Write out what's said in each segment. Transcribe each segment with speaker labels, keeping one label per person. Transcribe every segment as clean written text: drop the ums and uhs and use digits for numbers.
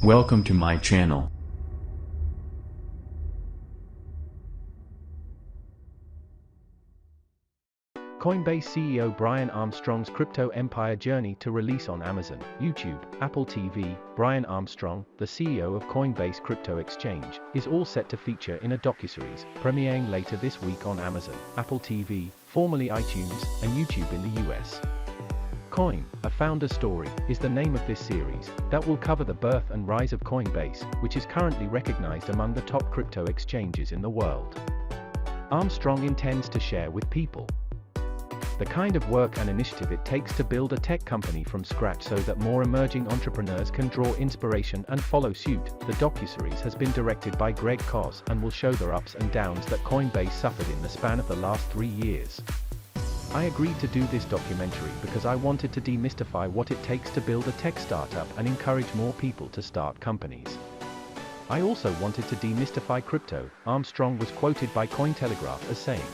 Speaker 1: Welcome to my channel.
Speaker 2: Coinbase CEO Brian Armstrong's crypto empire journey to release on Amazon, YouTube, Apple TV. Brian Armstrong, the CEO of Coinbase crypto exchange, is all set to feature in a docuseries, premiering later this week on Amazon, Apple TV, formerly iTunes, and YouTube in the US. Coin, a founder story, is the name of this series, that will cover the birth and rise of Coinbase, which is currently recognized among the top crypto exchanges in the world. Armstrong intends to share with people the kind of work and initiative it takes to build a tech company from scratch so that more emerging entrepreneurs can draw inspiration and follow suit. The docuseries has been directed by Greg Koz and will show the ups and downs that Coinbase suffered in the span of the last 3 years. I agreed to do this documentary because I wanted to demystify what it takes to build a tech startup and encourage more people to start companies. I also wanted to demystify crypto, Armstrong was quoted by Cointelegraph as saying.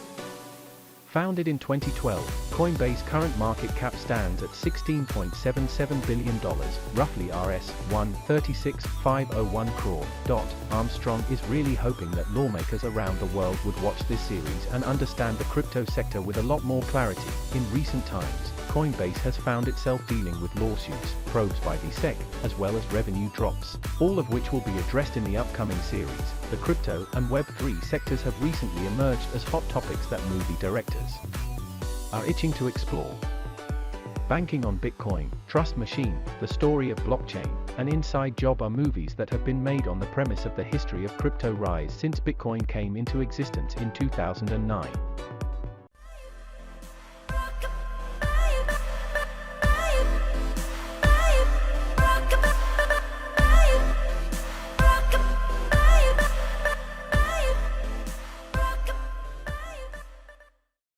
Speaker 2: Founded in 2012, Coinbase's current market cap stands at $16.77 billion, roughly Rs. 136,501 crore. Armstrong is really hoping that lawmakers around the world would watch this series and understand the crypto sector with a lot more clarity. In recent times, Coinbase has found itself dealing with lawsuits, probes by the SEC, as well as revenue drops, all of which will be addressed in the upcoming series. The crypto and Web3 sectors have recently emerged as hot topics that movie directors are itching to explore. Banking on Bitcoin, Trust Machine, The Story of Blockchain, and Inside Job are movies that have been made on the premise of the history of crypto rise since Bitcoin came into existence in 2009.